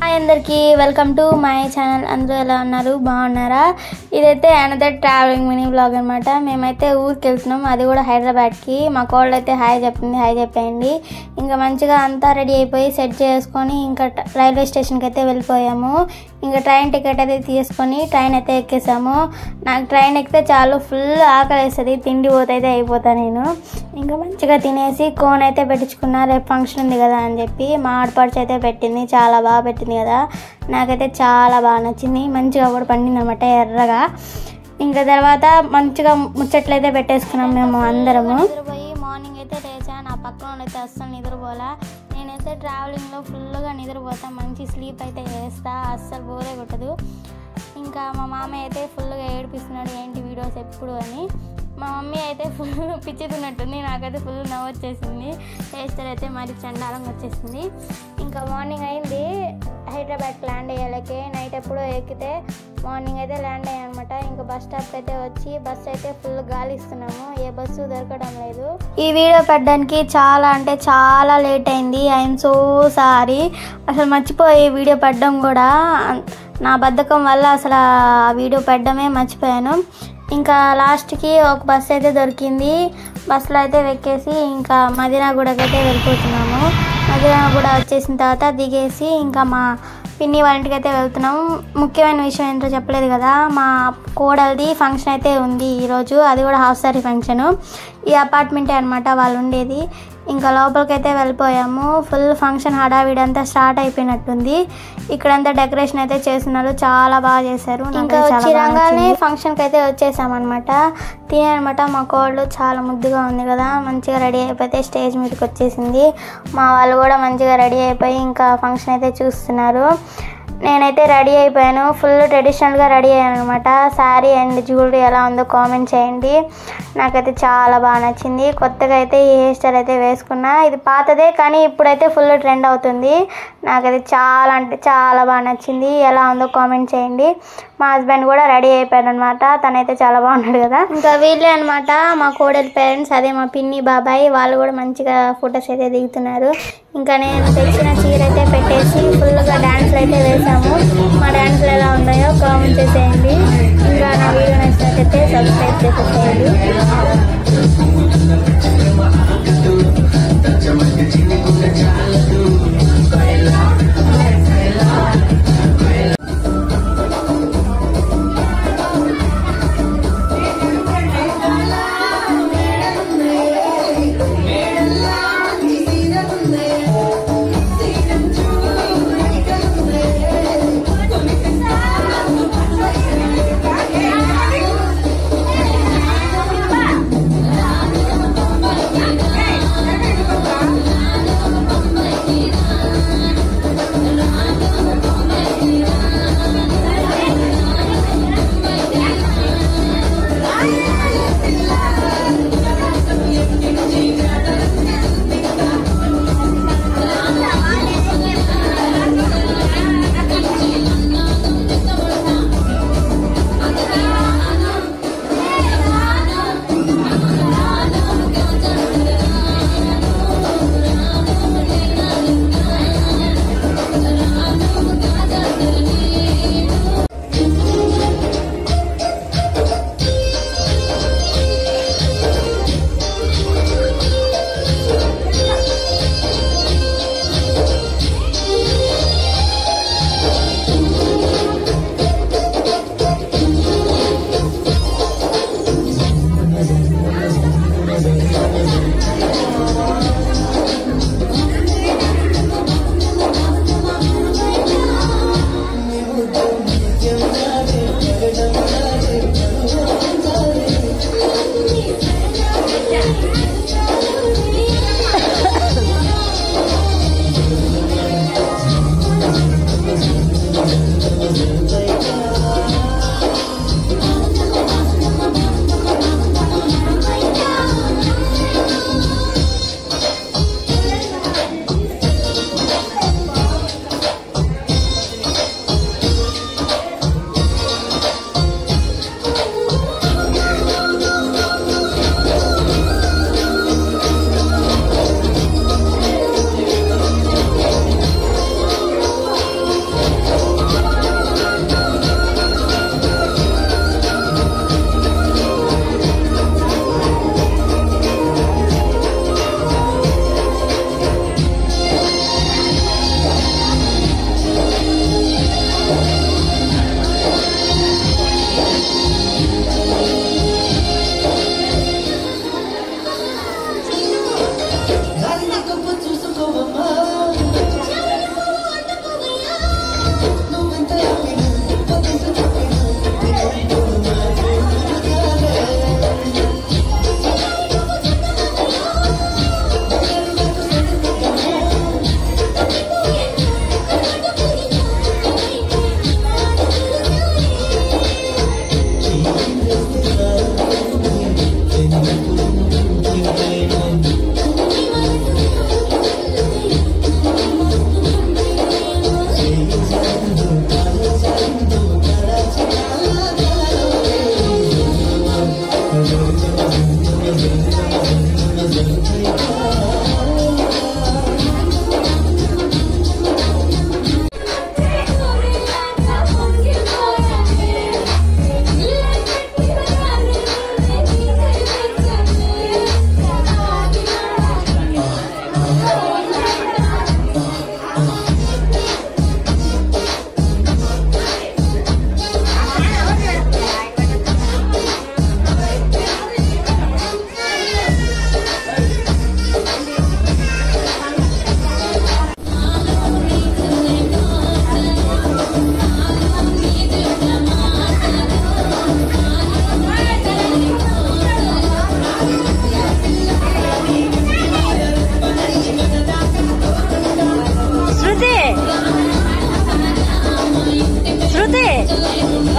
Hi అందరికీ welcome to my channel. అందరూ ఎలా ఉన్నారు? బాగున్నారా? ఇదైతే అనదర్ ట్రావెలింగ్ మినీ బ్లాగ్ అనమాట. మేమైతే ఊరికి వెళ్తున్నాం, అది కూడా హైదరాబాద్కి. మా కోళ్ళు అయితే హాయ్ చెప్పింది, హాయ్ చెప్పేయండి. ఇంకా మంచిగా అంతా రెడీ అయిపోయి సెట్ చేసుకొని ఇంకా రైల్వే స్టేషన్కి అయితే వెళ్ళిపోయాము. ఇంకా ట్రైన్ టికెట్ అయితే తీసుకొని ట్రైన్ అయితే ఎక్కేసాము. నాకు ట్రైన్ ఎక్కితే చాలు ఫుల్ ఆకలి వేస్తుంది, తిండి పోతైతే అయిపోతా నేను. ఇంకా మంచిగా తినేసి కోన్ అయితే పెట్టించుకున్నా, రేపు ఫంక్షన్ ఉంది కదా అని చెప్పి. మా ఆడపడుచు అయితే పెట్టింది, చాలా బాగా పెట్టింది కదా, నాకైతే చాలా బాగా నచ్చింది. మంచిగా కూడా పండింది అనమాట ఎర్రగా. ఇంకా తర్వాత మంచిగా ముచ్చట్లు అయితే పెట్టేసుకున్నాం మేము అందరము. నిద్రపోయి మార్నింగ్ అయితే లేచా. నా పక్కన అయితే అస్సలు నిద్రపోలా. నేనైతే ట్రావెలింగ్లో ఫుల్గా నిద్రపోతా, మంచి స్లీప్ అయితే చేస్తా, అస్సలు బోరే కొట్టదు. ఇంకా మా మామయ్య అయితే ఫుల్గా ఏడిపిస్తున్నాడు, ఏంటి వీడియోస్ ఎప్పుడు అని. మా మమ్మీ అయితే ఫుల్ పిచ్చితున్నట్టుంది, నాకైతే ఫుల్ నవ్వు వచ్చేసింది. హెయిర్ స్టైల్ అయితే మరి చండాలంగా వచ్చేసింది. ఇంకా మార్నింగ్ అయింది, హైదరాబాద్కి ల్యాండ్ అయ్యాలకే. నైట్ ఎప్పుడో ఎక్కితే మార్నింగ్ అయితే ల్యాండ్ అయ్యాను అనమాట. ఇంకా బస్ స్టాప్కి అయితే వచ్చి బస్సు అయితే ఫుల్ గాలి ఇస్తున్నాము, ఏ బస్సు దొరకడం లేదు. ఈ వీడియో పెట్టడానికి చాలా అంటే చాలా లేట్ అయింది. ఐఎమ్ సో సారీ, అసలు మర్చిపోయి వీడియో పెట్టడం కూడా. నా బద్ధకం వల్ల అసలు ఆ వీడియో పెట్టడమే మర్చిపోయాను. ఇంకా లాస్ట్కి ఒక బస్సు అయితే దొరికింది. బస్సులో అయితే ఎక్కేసి ఇంకా మదీనాగూడకి అయితే వెళ్ళిపోతున్నాము. మదీనాగూడ వచ్చేసిన తర్వాత దిగేసి ఇంకా మా పిన్ని వాళ్ళ ఇంటికి అయితే వెళ్తున్నాము. ముఖ్యమైన విషయం ఏంటో చెప్పలేదు కదా, మా కోడలిది ఫంక్షన్ అయితే ఉంది ఈరోజు, అది కూడా హాఫ్ సారీ ఫంక్షను. ఈ అపార్ట్మెంటే అనమాట వాళ్ళు ఉండేది. ఇంకా లోపలికి అయితే వెళ్ళిపోయాము. ఫుల్ ఫంక్షన్ హడావిడంతా స్టార్ట్ అయిపోయినట్టుంది. ఇక్కడంతా డెకరేషన్ అయితే చేస్తున్నారు, చాలా బాగా చేశారు. ఇంకా వచ్చిరంగానే ఫంక్షన్కి అయితే వచ్చేసామన్నమాట. తినేనమాట. మా కోళ్ళు చాలా ముద్దుగా ఉంది కదా, మంచిగా రెడీ అయిపోతే స్టేజ్ మీదకి వచ్చేసింది. మా వాళ్ళు కూడా మంచిగా రెడీ అయిపోయి ఇంకా ఫంక్షన్ అయితే చూస్తున్నారు. నేనైతే రెడీ అయిపోయాను, ఫుల్ ట్రెడిషనల్గా రెడీ అయ్యాను అనమాట. శారీ అండ్ జ్యువెలరీ ఎలా ఉందో కామెంట్ చేయండి. నాకైతే చాలా బాగా నచ్చింది. కొత్తగా అయితే ఈ హెయిర్ స్టైల్ అయితే వేసుకున్నా. ఇది పాతదే కానీ ఇప్పుడైతే ఫుల్ ట్రెండ్ అవుతుంది. నాకైతే చాలా అంటే చాలా బాగా నచ్చింది. ఎలా ఉందో కామెంట్ చేయండి. మా హస్బెండ్ కూడా రెడీ అయిపోయాడు అనమాట, తనైతే చాలా బాగున్నాడు కదా. ఇంకా వీళ్ళే అనమాట మా కోడలి పేరెంట్స్, అదే మా పిన్ని బాబాయ్. వాళ్ళు కూడా మంచిగా ఫొటోస్ అయితే దిగుతున్నారు. ఇంకా నేను తెచ్చిన చీర అయితే పెట్టేసి ఫుల్గా డ్యాన్స్లు అయితే వేసాము. మా డ్యాన్స్లు ఎలా ఉన్నాయో కామెంట్ చేసేయండి. ఇంకా నా వీడియో నచ్చినట్లయితే సబ్స్క్రైబ్ చేసేసేయండి.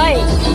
Oi.